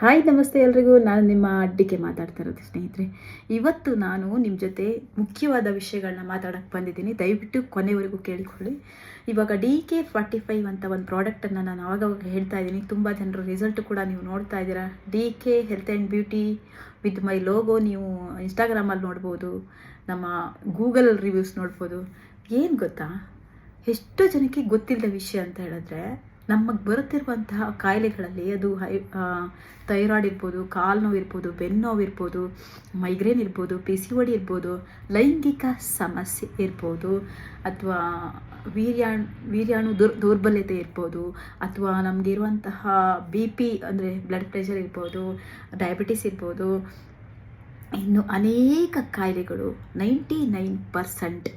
Hi ನಮಸ್ತೆ ಎಲ್ರಿಗೂ. ನಾನು ನಿಮ್ಮ ಅಡ್ಡಿಕೆ ಮಾತಾಡ್ತಾ ಇರೋದು ಸ್ನೇಹಿತರೆ. ಇವತ್ತು ನಾನು ನಿಮ್ಮ ಜೊತೆ ಮುಖ್ಯವಾದ ವಿಷಯಗಳನ್ನ ಮಾತಾಡೋಕ್ಕೆ ಬಂದಿದ್ದೀನಿ. ದಯವಿಟ್ಟು ಕೊನೆವರೆಗೂ ಕೇಳಿಕೊಳ್ಳಿ. ಇವಾಗ DK45 ಅಂತ ಒಂದು ಪ್ರಾಡಕ್ಟನ್ನು ನಾನು ಆವಾಗವಾಗ ಹೇಳ್ತಾ ಇದ್ದೀನಿ. ತುಂಬ ಜನರು ರಿಸಲ್ಟ್ ಕೂಡ ನೀವು ನೋಡ್ತಾ ಇದ್ದೀರಾ. DK health and beauty with my logo ನೀವು ಇನ್ಸ್ಟಾಗ್ರಾಮಲ್ಲಿ ನೋಡ್ಬೋದು, ನಮ್ಮ ಗೂಗಲ್ ರಿವ್ಯೂಸ್ ನೋಡ್ಬೋದು. ಏನು ಗೊತ್ತಾ, ಎಷ್ಟೋ ಜನಕ್ಕೆ ಗೊತ್ತಿಲ್ಲದ ವಿಷಯ ಅಂತ ಹೇಳಿದ್ರೆ, ನಮಗೆ ಬರುತ್ತಿರುವಂತಹ ಕಾಯಿಲೆಗಳಲ್ಲಿ ಅದು ಥೈರಾಯ್ಡ್ ಇರ್ಬೋದು, ಕಾಲು ನೋವು ಇರ್ಬೋದು, ಬೆನ್ನು ನೋವು ಇರ್ಬೋದು, ಮೈಗ್ರೇನ್ ಇರ್ಬೋದು, PCOD ಇರ್ಬೋದು, ಲೈಂಗಿಕ ಸಮಸ್ಯೆ ಇರ್ಬೋದು, ಅಥವಾ ವೀರ್ಯಾಣು ದೌರ್ಬಲ್ಯತೆ ಇರ್ಬೋದು, ಅಥವಾ ನಮಗಿರುವಂತಹ BP ಅಂದರೆ ಬ್ಲಡ್ ಪ್ರೆಷರ್ ಇರ್ಬೋದು, ಡಯಾಬಿಟಿಸ್ ಇರ್ಬೋದು, ಇನ್ನು ಅನೇಕ ಕಾಯಿಲೆಗಳು 99%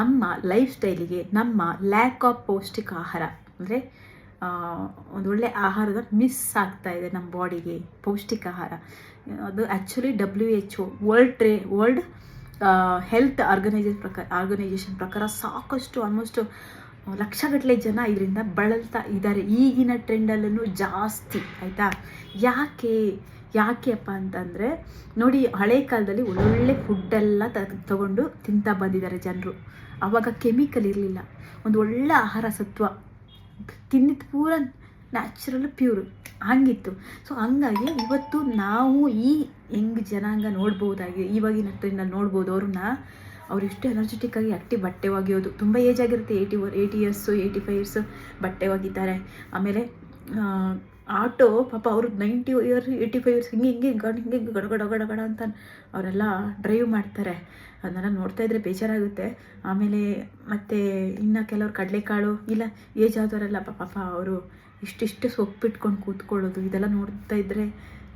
ನಮ್ಮ ಲೈಫ್ ಸ್ಟೈಲಿಗೆ, ನಮ್ಮ ಲ್ಯಾಕ್ ಆಫ್ ಪೌಷ್ಟಿಕ ಆಹಾರ ಅಂದರೆ ಒಂದು ಒಳ್ಳೆ ಆಹಾರದ ಮಿಸ್ ಆಗ್ತಾ ಇದೆ ನಮ್ಮ ಬಾಡಿಗೆ. ಪೌಷ್ಟಿಕ ಆಹಾರ ಅದು actually WHO world health organization ಪ್ರಕಾರ ಸಾಕಷ್ಟು ಆಲ್ಮೋಸ್ಟ್ ಲಕ್ಷಗಟ್ಟಲೆ ಜನ ಇದರಿಂದ ಬಳಲ್ತಾ ಇದ್ದಾರೆ ಈಗಿನ ಟ್ರೆಂಡಲ್ಲೂ ಜಾಸ್ತಿ. ಆಯಿತಾ, ಯಾಕೆಪ್ಪ ಅಂತಂದರೆ ನೋಡಿ, ಹಳೆ ಕಾಲದಲ್ಲಿ ಒಳ್ಳೊಳ್ಳೆ ಫುಡ್ಡೆಲ್ಲ ತಗೊಂಡು ತಿಂತಾ ಬಂದಿದ್ದಾರೆ ಜನರು. ಆವಾಗ ಕೆಮಿಕಲ್ ಇರಲಿಲ್ಲ, ಒಂದು ಒಳ್ಳೆ ಆಹಾರ ಸತ್ವ ತಿಂದಿದ್ದು ಪೂರ ನ್ಯಾಚುರಲ್ ಪ್ಯೂರ್ ಹಂಗಿತ್ತು. ಸೊ ಹಂಗಾಗಿ ಇವತ್ತು ನಾವು ಈ ಹೆಂಗ್ ಜನಾಂಗ ನೋಡ್ಬೋದಾಗಿ ಇವಾಗಿನ ಟ್ರೆಂಡಲ್ಲಿ ನೋಡ್ಬೋದು. ಅವ್ರು ಎಷ್ಟು ಎನರ್ಜೆಟಿಕ್ ಆಗಿ ಆ್ಯಕ್ಟಿವ್ ಬಟ್ಟೆ ಒಗೆಯೋದು, ತುಂಬ ಏಜ್ ಆಗಿರುತ್ತೆ, 80 ಇಯರ್ಸು 85 ಇಯರ್ಸು ಬಟ್ಟೆ ಒಗಿತಾರೆ. ಆಮೇಲೆ ಆಟೋ ಪಾಪ ಅವರು 90 ಇಯರ್ 85 ಇಯರ್ಸ್ ಹಿಂಗೆ ಗಡ ಅಂತ ಅವರೆಲ್ಲ ಡ್ರೈವ್ ಮಾಡ್ತಾರೆ. ಅದನ್ನೆಲ್ಲ ನೋಡ್ತಾ ಇದ್ರೆ ಬೇಜಾರಾಗುತ್ತೆ. ಆಮೇಲೆ ಮತ್ತು ಇನ್ನು ಕೆಲವರು ಕಡಲೆಕಾಳು ಇಲ್ಲ ಏಜ್ ಆದವರೆಲ್ಲ ಪಾಪ ಅವರು ಇಷ್ಟಿಷ್ಟು ಸೊಪ್ಪಿಟ್ಕೊಂಡು ಕೂತ್ಕೊಳ್ಳೋದು, ಇದೆಲ್ಲ ನೋಡ್ತಾ ಇದ್ದರೆ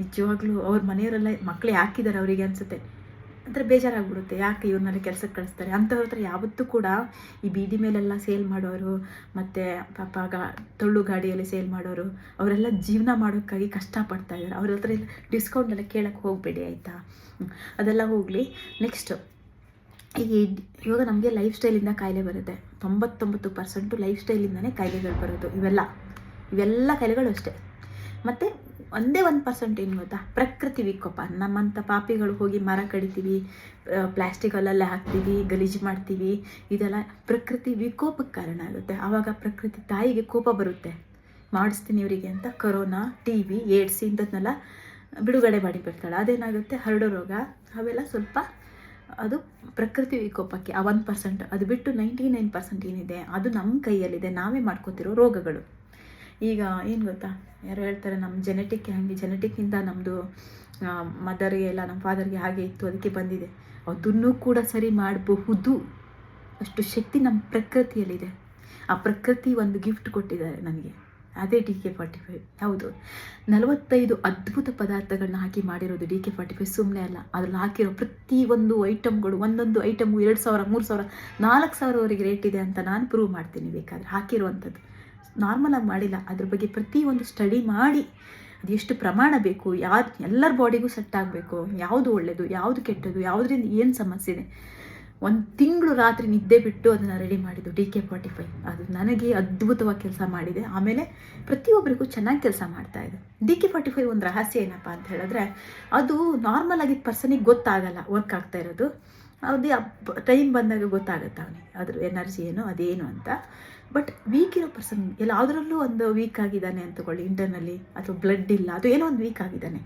ನಿಜವಾಗ್ಲೂ ಅವ್ರ ಮನೆಯವರೆಲ್ಲ ಮಕ್ಕಳು ಯಾಕಿದ್ದಾರೆ ಅವರಿಗೆ ಅನಿಸುತ್ತೆ. ಅಂದರೆ ಬೇಜಾರಾಗ್ಬಿಡುತ್ತೆ, ಯಾಕೆ ಇವ್ರನ್ನೆಲ್ಲ ಕೆಲಸಕ್ಕೆ ಕಳಿಸ್ತಾರೆ. ಅಂಥವ್ರ ಹತ್ರ ಯಾವತ್ತೂ ಕೂಡ ಈ ಬೀದಿ ಮೇಲೆಲ್ಲ ಸೇಲ್ ಮಾಡೋರು ಮತ್ತು ಪಾಪ ತೊಳ್ಳು ಗಾಡಿಯಲ್ಲಿ ಸೇಲ್ ಮಾಡೋರು ಅವರೆಲ್ಲ ಜೀವನ ಮಾಡೋಕ್ಕಾಗಿ ಕಷ್ಟಪಡ್ತಾ ಇದ್ದಾರೆ. ಅವ್ರ ಹತ್ರ ಎಲ್ಲ ಡಿಸ್ಕೌಂಟೆಲ್ಲ ಕೇಳೋಕ್ಕೆ ಹೋಗಬೇಡಿ, ಆಯಿತಾ. ಅದೆಲ್ಲ ಹೋಗಲಿ. ನೆಕ್ಸ್ಟು ಇವಾಗ ನಮಗೆ ಲೈಫ್ ಸ್ಟೈಲಿಂದ ಕಾಯಿಲೆ ಬರುತ್ತೆ. 99% ಲೈಫ್ ಸ್ಟೈಲಿಂದನೇ ಕಾಯಿಲೆಗಳು ಬರೋದು. ಇವೆಲ್ಲ ಕಾಯಿಲೆಗಳು ಅಷ್ಟೇ. ಮತ್ತು ಒಂದೇ 1% ಏನು ಗೊತ್ತಾ, ಪ್ರಕೃತಿ ವಿಕೋಪ. ನಮ್ಮಂಥ ಪಾಪಿಗಳು ಹೋಗಿ ಮರ ಕಡಿತೀವಿ, ಪ್ಲ್ಯಾಸ್ಟಿಕಲ್ಲಲ್ಲೇ ಹಾಕ್ತೀವಿ, ಗಲೀಜು ಮಾಡ್ತೀವಿ. ಇದೆಲ್ಲ ಪ್ರಕೃತಿ ವಿಕೋಪಕ್ಕೆ ಕಾರಣ ಆಗುತ್ತೆ. ಆವಾಗ ಪ್ರಕೃತಿ ತಾಯಿಗೆ ಕೋಪ ಬರುತ್ತೆ, ಮಾಡಿಸ್ತೀನಿ ಇವರಿಗೆ ಅಂತ ಕೊರೋನಾ, TB, ಏಡ್ಸ್ ಇಂಥದ್ದನ್ನೆಲ್ಲ ಬಿಡುಗಡೆ ಮಾಡಿಬಿಡ್ತಾಳೆ. ಅದೇನಾಗುತ್ತೆ, ಹರಡೋ ರೋಗ. ಅವೆಲ್ಲ ಸ್ವಲ್ಪ ಅದು ಪ್ರಕೃತಿ ವಿಕೋಪಕ್ಕೆ ಆ 1%. ಅದು ಬಿಟ್ಟು 99% ಏನಿದೆ ಅದು ನಮ್ಮ ಕೈಯಲ್ಲಿದೆ, ನಾವೇ ಮಾಡ್ಕೋತಿರೋ ರೋಗಗಳು. ಈಗ ಏನು ಗೊತ್ತಾ, ಯಾರು ಹೇಳ್ತಾರೆ ನಮ್ಮ ಜೆನೆಟಿಕ್ಕಿಂದ ನಮ್ಮದು ಮದರ್ಗೆ ಎಲ್ಲ ನಮ್ಮ ಫಾದರ್ಗೆ ಹಾಗೆ ಇತ್ತು, ಅದಕ್ಕೆ ಬಂದಿದೆ. ಅದನ್ನು ಕೂಡ ಸರಿ ಮಾಡಬಹುದು, ಅಷ್ಟು ಶಕ್ತಿ ನಮ್ಮ ಪ್ರಕೃತಿಯಲ್ಲಿದೆ. ಆ ಪ್ರಕೃತಿ ಒಂದು ಗಿಫ್ಟ್ ಕೊಟ್ಟಿದ್ದಾರೆ ನನಗೆ, ಅದೇ DK45. ಹೌದು, 45 ಅದ್ಭುತ ಪದಾರ್ಥಗಳನ್ನ ಹಾಕಿ ಮಾಡಿರೋದು DK45. ಸುಮ್ಮನೆ ಅಲ್ಲ, ಅದ್ರಲ್ಲಿ ಹಾಕಿರೋ ಪ್ರತಿಯೊಂದು ಐಟಮ್ಗಳು, ಒಂದೊಂದು ಐಟಮು 2,000, 3,000, 4,000ವರೆಗೆ ರೇಟ್ ಇದೆ ಅಂತ ನಾನು ಪ್ರೂವ್ ಮಾಡ್ತೀನಿ ಬೇಕಾದರೆ. ಹಾಕಿರುವಂಥದ್ದು ನಾರ್ಮಲಾಗಿ ಮಾಡಿಲ್ಲ, ಅದ್ರ ಬಗ್ಗೆ ಪ್ರತಿಯೊಂದು ಸ್ಟಡಿ ಮಾಡಿ ಅದು ಎಷ್ಟು ಪ್ರಮಾಣ ಬೇಕು, ಎಲ್ಲರ ಬಾಡಿಗೂ ಸೆಟ್ ಆಗಬೇಕು, ಯಾವುದು ಒಳ್ಳೆಯದು, ಯಾವುದು ಕೆಟ್ಟದ್ದು, ಯಾವುದರಿಂದ ಏನು ಸಮಸ್ಯೆ ಇದೆ. 1 ತಿಂಗಳು ರಾತ್ರಿ ನಿದ್ದೆ ಬಿಟ್ಟು ಅದನ್ನು ರೆಡಿ ಮಾಡಿದ್ದು DK45. ಅದು ನನಗೆ ಅದ್ಭುತವಾಗಿ ಕೆಲಸ ಮಾಡಿದೆ. ಆಮೇಲೆ ಪ್ರತಿಯೊಬ್ಬರಿಗೂ ಚೆನ್ನಾಗಿ ಕೆಲಸ ಮಾಡ್ತಾಯಿದೆ. DK45 ಒಂದು ರಹಸ್ಯ ಏನಪ್ಪ ಅಂತ ಹೇಳಿದ್ರೆ, ಅದು ನಾರ್ಮಲ್ ಆಗಿದ್ದ ಪರ್ಸನಿಗೆ ಗೊತ್ತಾಗಲ್ಲ ವರ್ಕ್ ಆಗ್ತಾ ಇರೋದು. ಅದೇ ಟೈಮ್ ಬಂದಾಗ ಗೊತ್ತಾಗುತ್ತೆ ಅವನಿಗೆ ಅದ್ರ ಎನರ್ಜಿ ಏನು ಅದೇನು ಅಂತ. ಬಟ್ ವೀಕ್ ಇರೋ ಪರ್ಸನ್ ಯಾವುದರಲ್ಲೂ ಒಂದು ವೀಕ್ ಆಗಿದ್ದಾನೆ ಅಂತಕೊಳ್ಳಿ, ಇಂಟರ್ನಲ್ಲಿ, ಅಥವಾ ಬ್ಲಡ್ ಇಲ್ಲ, ಅದು ಏನೋ ಒಂದು ವೀಕ್ ಆಗಿದ್ದಾನೆ,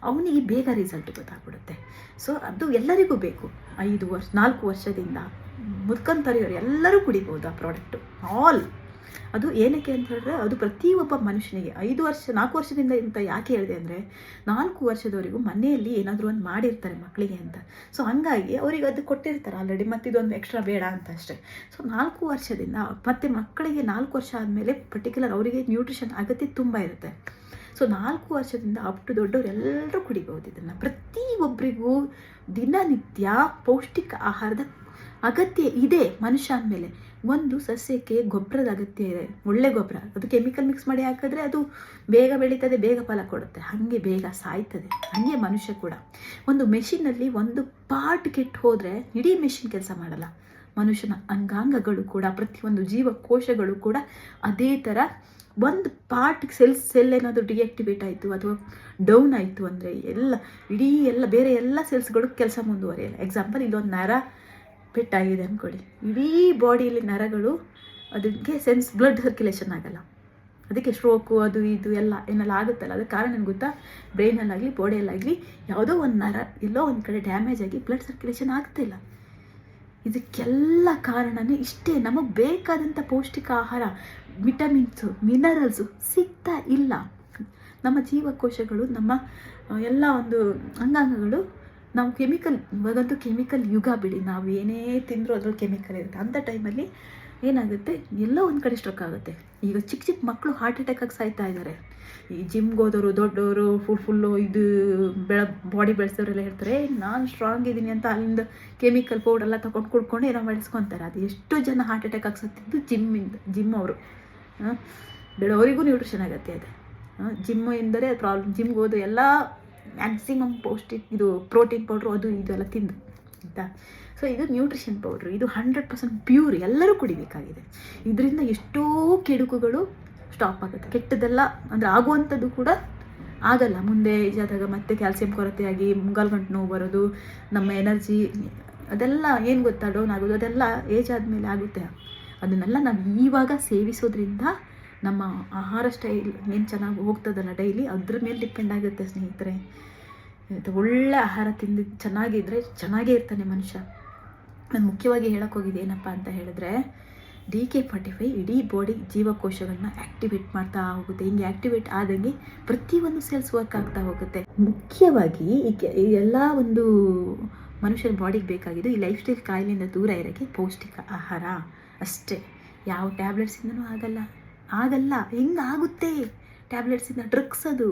ಅವನಿಗೆ ಬೇಗ ರಿಸಲ್ಟ್ ಗೊತ್ತಾಗ್ಬಿಡುತ್ತೆ. ಸೊ ಅದು ಎಲ್ಲರಿಗೂ ಬೇಕು. 4 ವರ್ಷದಿಂದ ಮುದ್ಕಂತರಿಯವರು ಎಲ್ಲರೂ ಕುಡಿಬೋದು ಆ ಪ್ರಾಡಕ್ಟು. ಅದು ಏನಕ್ಕೆ ಅಂತ ಹೇಳಿದ್ರೆ, ಅದು ಪ್ರತಿಯೊಬ್ಬ ಮನುಷ್ಯನಿಗೆ 4 ವರ್ಷದಿಂದ ಅಂತ ಯಾಕೆ ಹೇಳಿದೆ ಅಂದರೆ, 4 ವರ್ಷದವರೆಗೂ ಮನೆಯಲ್ಲಿ ಏನಾದರೂ ಒಂದು ಮಾಡಿರ್ತಾರೆ ಮಕ್ಕಳಿಗೆ ಅಂತ. ಸೊ ಹಂಗಾಗಿ ಅವರಿಗೆ ಅದು ಕೊಟ್ಟಿರ್ತಾರೆ ಆಲ್ರೆಡಿ, ಮತ್ತು ಇದೊಂದು ಎಕ್ಸ್ಟ್ರಾ ಬೇಡ ಅಂತ ಅಷ್ಟೇ. ಸೊ 4 ವರ್ಷದಿಂದ ಮತ್ತು ಮಕ್ಕಳಿಗೆ 4 ವರ್ಷ ಆದಮೇಲೆ ಪರ್ಟಿಕ್ಯುಲರ್ ಅವರಿಗೆ ನ್ಯೂಟ್ರಿಷನ್ ಅಗತ್ಯ ತುಂಬ ಇರುತ್ತೆ. ಸೊ 4 ವರ್ಷದಿಂದ ಅಪ್ ಟು ದೊಡ್ಡವರು ಎಲ್ಲರೂ ಕುಡಿಬೋದು ಇದನ್ನು. ಪ್ರತಿಯೊಬ್ಬರಿಗೂ ದಿನನಿತ್ಯ ಪೌಷ್ಟಿಕ ಆಹಾರದ ಅಗತ್ಯ ಇದೆ ಮನುಷ್ಯ ಅಂದಮೇಲೆ. ಒಂದು ಸಸ್ಯಕ್ಕೆ ಗೊಬ್ಬರದ ಅಗತ್ಯ ಇದೆ, ಒಳ್ಳೆ ಗೊಬ್ಬರ. ಅದು ಕೆಮಿಕಲ್ ಮಿಕ್ಸ್ ಮಾಡಿ ಹಾಕಿದ್ರೆ ಅದು ಬೇಗ ಬೆಳೀತದೆ, ಬೇಗ ಫಲ ಕೊಡುತ್ತೆ, ಹಾಗೆ ಬೇಗ ಸಾಯ್ತದೆ. ಹಾಗೆ ಮನುಷ್ಯ ಕೂಡ. ಒಂದು ಮೆಷಿನಲ್ಲಿ ಒಂದು ಪಾರ್ಟ್ ಕೆಟ್ಟು ಹೋದರೆ ಇಡೀ ಮೆಷಿನ್ ಕೆಲಸ ಮಾಡಲ್ಲ. ಮನುಷ್ಯನ ಅಂಗಾಂಗಗಳು ಕೂಡ, ಪ್ರತಿಯೊಂದು ಜೀವಕೋಶಗಳು ಕೂಡ ಅದೇ ಥರ ಒಂದು ಪಾರ್ಟ್ ಸೆಲ್ ಏನಾದರೂ ಡಿಆಕ್ಟಿವೇಟ್ ಆಯಿತು ಅಥವಾ ಡೌನ್ ಆಯಿತು ಅಂದರೆ ಎಲ್ಲ ಬೇರೆ ಎಲ್ಲ ಸೆಲ್ಸ್ಗಳು ಕೆಲಸ ಮುಂದುವರಿಯಲ್ಲ. ಎಕ್ಸಾಂಪಲ್, ಇಲ್ಲೊಂದು ನರ ಪೆಟ್ಟಾಗಿದೆ ಅಂದ್ಕೊಳ್ಳಿ, ಇಡೀ ಬಾಡಿಯಲ್ಲಿ ನರಗಳು ಅದಕ್ಕೆ ಬ್ಲಡ್ ಸರ್ಕ್ಯುಲೇಷನ್ ಆಗಲ್ಲ. ಅದಕ್ಕೆ ಸ್ಟ್ರೋಕು ಅದು ಇದು ಏನೆಲ್ಲ ಆಗುತ್ತಲ್ಲ, ಅದಕ್ಕೆ ಕಾರಣ ಏನು ಗೊತ್ತಾ? ಬ್ರೈನಲ್ಲಾಗಲಿ ಬಾಡಿಯಲ್ಲಾಗಲಿ ಯಾವುದೋ ಒಂದು ನರ ಎಲ್ಲೋ ಒಂದು ಕಡೆ ಡ್ಯಾಮೇಜ್ ಆಗಿ ಬ್ಲಡ್ ಸರ್ಕ್ಯುಲೇಷನ್ ಆಗ್ತಾಯಿಲ್ಲ. ಇದಕ್ಕೆಲ್ಲ ಕಾರಣನೇ ಇಷ್ಟೇ. ನಮಗೆ ಬೇಕಾದಂಥ ಪೌಷ್ಟಿಕ ಆಹಾರ, ವಿಟಮಿನ್ಸು, ಮಿನರಲ್ಸು ಸಿಗ್ತಾ ಇಲ್ಲ. ನಮ್ಮ ಜೀವಕೋಶಗಳು, ನಮ್ಮ ಎಲ್ಲ ಒಂದು ಅಂಗಾಂಗಗಳು, ನಾವು ಇವಾಗಂತೂ ಕೆಮಿಕಲ್ ಯುಗ ಬಿಡಿ, ನಾವು ಏನೇ ತಿಂದರೂ ಅದ್ರಲ್ಲಿ ಕೆಮಿಕಲ್ ಇರುತ್ತೆ. ಅಂಥ ಟೈಮಲ್ಲಿ ಏನಾಗುತ್ತೆ, ಎಲ್ಲೋ ಒಂದು ಕಡೆ ಸ್ಟ್ರಕ್ ಆಗುತ್ತೆ. ಈಗ ಚಿಕ್ಕ ಮಕ್ಕಳು ಹಾರ್ಟ್ ಅಟ್ಯಾಕಾಗಿ ಸಾಯ್ತಾ ಇದ್ದಾರೆ. ಈ ಜಿಮ್ಗೆ ಹೋದವರು, ದೊಡ್ಡವರು, ಫುಲ್ಲು ಇದು ಬಾಡಿ ಬೆಳೆಸೋರೆಲ್ಲ ಹೇಳ್ತಾರೆ, ನಾನು ಸ್ಟ್ರಾಂಗ್ ಇದ್ದೀನಿ ಅಂತ ಅಲ್ಲಿಂದ ಕೆಮಿಕಲ್ ಪೌಡೆಲ್ಲ ತೊಗೊಂಡು ಕುಡ್ಕೊಂಡು ಏನೋ ಮಾಡಿಸ್ಕೊತಾರೆ. ಅದು ಎಷ್ಟೋ ಜನ ಹಾರ್ಟ್ ಅಟ್ಯಾಕ್ ಆಗ್ಸತ್ತಿದ್ದು ಜಿಮ್ ಅವರು. ಅವರಿಗೂ ನ್ಯೂಟ್ರಿಷನ್ ಆಗುತ್ತೆ ಅದು. ಜಿಮ್ಮು ಎಂದರೆ ಪ್ರಾಬ್ಲಮ್. ಜಿಮ್ಗೆ ಹೋದು ಎಲ್ಲ ಮ್ಯಾಕ್ಸಿಮಮ್ ಪ್ರೋಟೀನ್ ಪೌಡ್ರು ಅದು ಇದು ಎಲ್ಲ ತಿಂದು ಆಯಿತಾ. ಸೊ ಇದು ನ್ಯೂಟ್ರಿಷನ್ ಪೌಡ್ರು, ಇದು 100% ಪ್ಯೂರ್, ಎಲ್ಲರೂ ಕುಡಿಬೇಕಾಗಿದೆ. ಇದರಿಂದ ಎಷ್ಟೋ ಕೆಡುಕುಗಳು ಸ್ಟಾಪ್ ಆಗುತ್ತೆ. ಕೆಟ್ಟದೆಲ್ಲ ಅಂದರೆ ಆಗುವಂಥದ್ದು ಕೂಡ ಆಗಲ್ಲ. ಮುಂದೆ ಏಜಾದಾಗ ಮತ್ತೆ ಕ್ಯಾಲ್ಸಿಯಂ ಕೊರತೆಯಾಗಿ ಮುಂಗಾಲ್ಗಂಟು ನೋವು ಬರೋದು, ನಮ್ಮ ಎನರ್ಜಿ ಅದೆಲ್ಲ ಏನು ಗೊತ್ತಾ ಡೌನ್ ಆಗೋದು, ಅದೆಲ್ಲ ಏಜ್ ಆದಮೇಲೆ ಆಗುತ್ತೆ. ಅದನ್ನೆಲ್ಲ ನಾವು ಇವಾಗ ಸೇವಿಸೋದ್ರಿಂದ ನಮ್ಮ ಆಹಾರ ಸ್ಟೈಲ್ ಏನು ಚೆನ್ನಾಗಿ ಹೋಗ್ತದಲ್ಲ ಡೈಲಿ, ಅದ್ರ ಮೇಲೆ ಡಿಪೆಂಡ್ ಆಗುತ್ತೆ ಸ್ನೇಹಿತರೆ. ಒಳ್ಳೆ ಆಹಾರ ತಿಂದು ಚೆನ್ನಾಗಿದ್ದರೆ ಚೆನ್ನಾಗೇ ಇರ್ತಾನೆ ಮನುಷ್ಯ. ನಾನು ಮುಖ್ಯವಾಗಿ ಹೇಳೋಕ್ಕೋಗಿದೆ ಏನಪ್ಪ ಅಂತ ಹೇಳಿದ್ರೆ, DK45 ಇಡೀ ಬಾಡಿ ಜೀವಕೋಶಗಳನ್ನ ಆ್ಯಕ್ಟಿವೇಟ್ ಮಾಡ್ತಾ ಹೋಗುತ್ತೆ. ಹಿಂಗೆ ಆ್ಯಕ್ಟಿವೇಟ್ ಆದಂಗೆ ಪ್ರತಿಯೊಂದು ಸೆಲ್ಸ್ ವರ್ಕ್ ಆಗ್ತಾ ಹೋಗುತ್ತೆ. ಮುಖ್ಯವಾಗಿ ಈ ಎಲ್ಲ ಒಂದು ಮನುಷ್ಯನ ಬಾಡಿಗೆ ಬೇಕಾಗಿದ್ದು ಈ ಲೈಫ್ ಸ್ಟೈಲ್ ಕಾಯಿಲೆಯಿಂದ ದೂರ ಇರೋಕ್ಕೆ ಪೌಷ್ಟಿಕ ಆಹಾರ ಅಷ್ಟೇ. ಯಾವ ಟ್ಯಾಬ್ಲೆಟ್ಸಿಂದನೂ ಆಗಲ್ಲ. ಹೆಂಗಾಗುತ್ತೆ ಟ್ಯಾಬ್ಲೆಟ್ಸಿಂದ? ಡ್ರಗ್ಸ್ ಅದು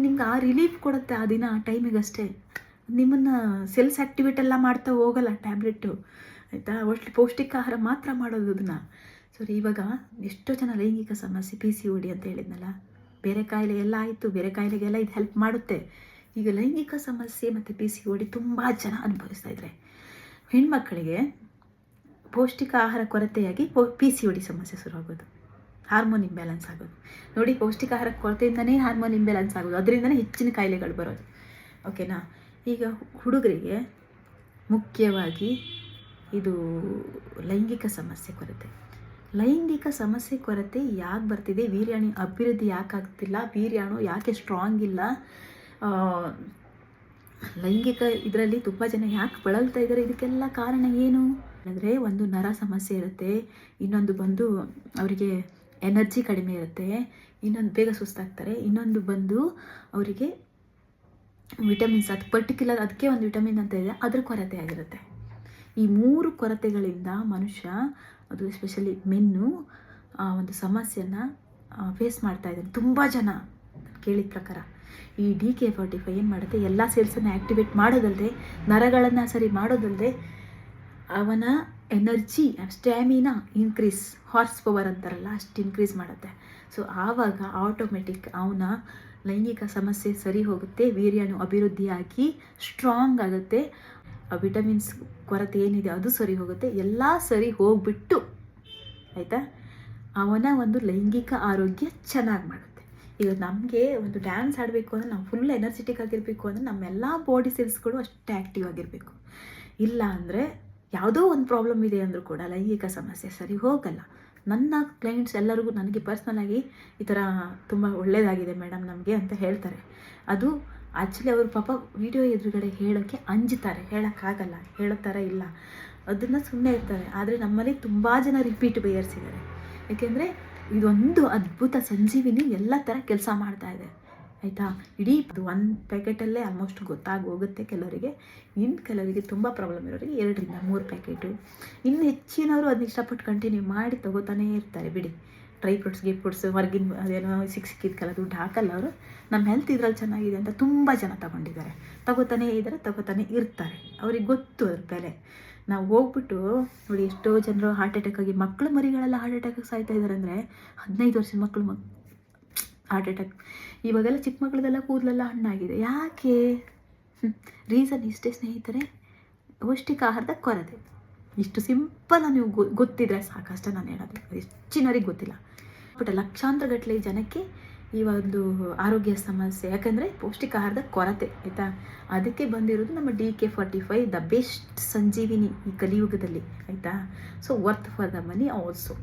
ನಿಮ್ಗೆ ಆ ರಿಲೀಫ್ ಕೊಡುತ್ತೆ ಆ ದಿನ, ಆ ಟೈಮಿಗಷ್ಟೇ. ನಿಮ್ಮನ್ನು ಸೆಲ್ಸ್ ಆ್ಯಕ್ಟಿವೇಟ್ ಎಲ್ಲ ಮಾಡ್ತಾ ಹೋಗಲ್ಲ ಟ್ಯಾಬ್ಲೆಟು, ಆಯಿತಾ. ಒಟ್ಟು ಪೌಷ್ಟಿಕ ಆಹಾರ ಮಾತ್ರ ಮಾಡೋದು ಅದನ್ನು. ಸರಿ, ಇವಾಗ ಎಷ್ಟೋ ಜನ ಲೈಂಗಿಕ ಸಮಸ್ಯೆ, PCOD ಅಂತ ಹೇಳಿದ್ನಲ್ಲ, ಬೇರೆ ಕಾಯಿಲೆ ಎಲ್ಲ ಆಯಿತು, ಬೇರೆ ಕಾಯಿಲೆಗೆಲ್ಲ ಇದು ಹೆಲ್ಪ್ ಮಾಡುತ್ತೆ. ಈಗ ಲೈಂಗಿಕ ಸಮಸ್ಯೆ ಮತ್ತು PCOD ತುಂಬ ಜನ ಅನುಭವಿಸ್ತಾ ಇದ್ದಾರೆ. ಹೆಣ್ಮಕ್ಕಳಿಗೆ ಪೌಷ್ಟಿಕ ಆಹಾರ ಕೊರತೆಯಾಗಿ PCOD ಸಮಸ್ಯೆ ಶುರುವಾಗೋದು, ಹಾರ್ಮೋನ್ ಇಂಬ್ಯಾಲೆನ್ಸ್ ಆಗೋದು. ನೋಡಿ, ಪೌಷ್ಟಿಕ ಆಹಾರ ಕೊರತೆಯಿಂದನೇ ಹಾರ್ಮೋನ್ ಇಂಬ್ಯಾಲೆನ್ಸ್ ಆಗೋದು, ಅದರಿಂದನೇ ಹೆಚ್ಚಿನ ಕಾಯಿಲೆಗಳು ಬರೋದು. ಓಕೆನಾ. ಈಗ ಹುಡುಗರಿಗೆ ಮುಖ್ಯವಾಗಿ ಇದು ಲೈಂಗಿಕ ಸಮಸ್ಯೆ ಕೊರತೆ ಯಾಕೆ ಬರ್ತಿದೆ? ವೀರ್ಯಾಣು ಅಭಿವೃದ್ಧಿ ಯಾಕೆ ಆಗ್ತಿಲ್ಲ? ವೀರ್ಯಾಣು ಯಾಕೆ ಸ್ಟ್ರಾಂಗ್ ಇಲ್ಲ? ಲೈಂಗಿಕ ಇದರಲ್ಲಿ ತುಂಬ ಜನ ಯಾಕೆ ಬಳಲ್ತಾ ಇದ್ದಾರೆ? ಇದಕ್ಕೆಲ್ಲ ಕಾರಣ ಏನು ಅಂದರೆ, ಒಂದು ನರ ಸಮಸ್ಯೆ ಇರುತ್ತೆ, ಇನ್ನೊಂದು ಬಂದು ಅವರಿಗೆ ಎನರ್ಜಿ ಕಡಿಮೆ ಇರುತ್ತೆ, ಇನ್ನೊಂದು ಬೇಗ ಸುಸ್ತಾಗ್ತಾರೆ, ಇನ್ನೊಂದು ಬಂದು ಅವರಿಗೆ ವಿಟಮಿನ್ಸ್, ಅದು ಪರ್ಟಿಕ್ಯುಲರ್ ಅದಕ್ಕೆ ಒಂದು ವಿಟಮಿನ್ ಅಂತ ಇದೆ, ಅದ್ರ ಕೊರತೆ ಆಗಿರುತ್ತೆ. ಈ 3 ಕೊರತೆಗಳಿಂದ ಮನುಷ್ಯ, ಅದು ಎಸ್ಪೆಷಲಿ ಮೆನ್ನು, ಒಂದು ಸಮಸ್ಯೆಯನ್ನು ಫೇಸ್ ಮಾಡ್ತಾ ಇದ್ದಾನೆ ತುಂಬ ಜನ. ಕೇಳಿದ ಪ್ರಕಾರ ಈ DK45 ಏನು ಮಾಡುತ್ತೆ, ಎಲ್ಲ ಸೆಲ್ಸನ್ನು ಆ್ಯಕ್ಟಿವೇಟ್ ಮಾಡೋದಲ್ಲದೆ, ನರಗಳನ್ನು ಸರಿ ಮಾಡೋದಲ್ಲದೆ, ಅವನ energy, stamina increase, horse power ಅಂತಾರಲ್ಲ, ಅಷ್ಟು ಇನ್ಕ್ರೀಸ್ ಮಾಡುತ್ತೆ. ಸೊ ಆವಾಗ ಆಟೋಮೆಟಿಕ್ ಅವನ ಲೈಂಗಿಕ ಸಮಸ್ಯೆ ಸರಿ ಹೋಗುತ್ತೆ, ವೀರ್ಯಾಣು ಅಭಿವೃದ್ಧಿಯಾಗಿ ಸ್ಟ್ರಾಂಗ್ ಆಗುತ್ತೆ, ವಿಟಮಿನ್ಸ್ ಕೊರತೆ ಏನಿದೆ ಅದು ಸರಿ ಹೋಗುತ್ತೆ, ಎಲ್ಲ ಸರಿ ಹೋಗ್ಬಿಟ್ಟು ಆಯಿತಾ, ಅವನ ಒಂದು ಲೈಂಗಿಕ ಆರೋಗ್ಯ ಚೆನ್ನಾಗಿ ಮಾಡುತ್ತೆ. ಈಗ ನಮಗೆ ಒಂದು ಡ್ಯಾನ್ಸ್ ಆಡಬೇಕು ಅಂದರೆ, ನಾವು ಫುಲ್ ಎನರ್ಜೆಟಿಕ್ ಆಗಿರಬೇಕು ಅಂದರೆ ನಮ್ಮೆಲ್ಲ ಬಾಡಿ ಸೆಲ್ಸ್ಗಳು ಅಷ್ಟೇ ಆ್ಯಕ್ಟಿವ್ ಆಗಿರಬೇಕು. ಇಲ್ಲ ಅಂದರೆ ಯಾವುದೋ ಒಂದು ಪ್ರಾಬ್ಲಮ್ ಇದೆ ಅಂದರೂ ಕೂಡ ಲೈಂಗಿಕ ಸಮಸ್ಯೆ ಸರಿ ಹೋಗಲ್ಲ. ನನ್ನ ಕ್ಲೈಂಟ್ಸ್ ಎಲ್ಲರಿಗೂ ನನಗೆ ಪರ್ಸ್ನಲಾಗಿ ಈ ಥರ ತುಂಬ ಒಳ್ಳೆಯದಾಗಿದೆ ಮೇಡಮ್ ನಮಗೆ ಅಂತ ಹೇಳ್ತಾರೆ. ಅದು ಆ್ಯಕ್ಚುಲಿ ಅವರು ಪಾಪ ವಿಡಿಯೋ ಎದುರುಗಡೆ ಹೇಳೋಕ್ಕೆ ಅಂಜುತ್ತಾರೆ, ಹೇಳೋಕ್ಕಾಗಲ್ಲ, ಹೇಳೋ ಥರ ಇಲ್ಲ, ಅದನ್ನು ಸುಮ್ಮನೆ ಇರ್ತಾರೆ. ಆದರೆ ನಮ್ಮಲ್ಲಿ ತುಂಬ ಜನ ರಿಪೀಟ್ ಬೈಯರ್ಸ್ ಇದ್ದಾರೆ. ಏಕೆಂದರೆ ಇದೊಂದು ಅದ್ಭುತ ಸಂಜೀವಿನಿ ಎಲ್ಲ ಥರ ಕೆಲಸ ಮಾಡ್ತಾಯಿದೆ, ಆಯಿತಾ. ಇಡೀ ಒಂದು ಪ್ಯಾಕೆಟಲ್ಲೇ ಆಲ್ಮೋಸ್ಟ್ ಗೊತ್ತಾಗಿ ಹೋಗುತ್ತೆ ಕೆಲವರಿಗೆ. ಇನ್ನು ಕೆಲವರಿಗೆ ತುಂಬ ಪ್ರಾಬ್ಲಮ್ ಇರೋರಿಗೆ 2 ರಿಂದ 3 ಪ್ಯಾಕೆಟು, ಇನ್ನು ಹೆಚ್ಚಿನವರು ಅದನ್ನ ಇಷ್ಟಪಟ್ಟು ಕಂಟಿನ್ಯೂ ಮಾಡಿ ತೊಗೋತಾನೇ ಇರ್ತಾರೆ. ಬಿಡಿ, ಡ್ರೈ ಫ್ರೂಟ್ಸ್ ಹೊರಗಿನ ಅದೇನೋ ಸಿಕ್ಕಿದ್ಕಲ್ಲ ದುಡ್ಡು ಹಾಕಲ್ಲ ಅವರು. ನಮ್ಮ ಹೆಲ್ತ್ ಇದ್ರಲ್ಲಿ ಚೆನ್ನಾಗಿದೆ ಅಂತ ತುಂಬ ಜನ ತಗೋತಾನೇ ಇರ್ತಾರೆ. ಅವ್ರಿಗೆ ಗೊತ್ತು ಅದ್ರ ಬೆಲೆ. ನಾವು ಹೋಗ್ಬಿಟ್ಟು ನೋಡಿ, ಎಷ್ಟೋ ಜನರು ಹಾರ್ಟ್ ಅಟ್ಯಾಕ್ ಆಗಿ, ಮಕ್ಕಳು ಮರಿಗಳೆಲ್ಲ ಹಾರ್ಟ್ ಅಟ್ಯಾಕಾಗಿ ಸಾಯ್ತಾ ಇದ್ದಾರೆ. ಅಂದರೆ 15 ವರ್ಷದ ಮಕ್ಕಳು ಹಾರ್ಟ್ ಅಟ್ಯಾಕ್. ಇವಾಗೆಲ್ಲ ಚಿಕ್ಕ ಮಕ್ಕಳದೆಲ್ಲ ಕೂದಲೆಲ್ಲ ಹಣ್ಣಾಗಿದೆ. ಯಾಕೆ? ರೀಸನ್ ಇಷ್ಟೇ ಸ್ನೇಹಿತರೆ, ಪೌಷ್ಟಿಕ ಆಹಾರದ ಕೊರತೆ. ಇಷ್ಟು ಸಿಂಪಲ್ ನೀವು ಗೊತ್ತಿದ್ರೆ ಸಾಕಷ್ಟೇ ನಾನು ಹೇಳೋದು. ಹೆಚ್ಚಿನವ್ರಿಗೆ ಗೊತ್ತಿಲ್ಲ. ಬಟ್ ಲಕ್ಷಾಂತರ ಗಟ್ಟಲೆ ಜನಕ್ಕೆ ಈ ಒಂದು ಆರೋಗ್ಯ ಸಮಸ್ಯೆ, ಯಾಕಂದರೆ ಪೌಷ್ಟಿಕ ಆಹಾರದ ಕೊರತೆ ಆಯಿತಾ. ಅದಕ್ಕೆ ಬಂದಿರೋದು ನಮ್ಮ DK45 ದ ಬೆಸ್ಟ್ ಸಂಜೀವಿನಿ ಈ ಕಲಿಯುಗದಲ್ಲಿ ಆಯಿತಾ. So worth for the money also.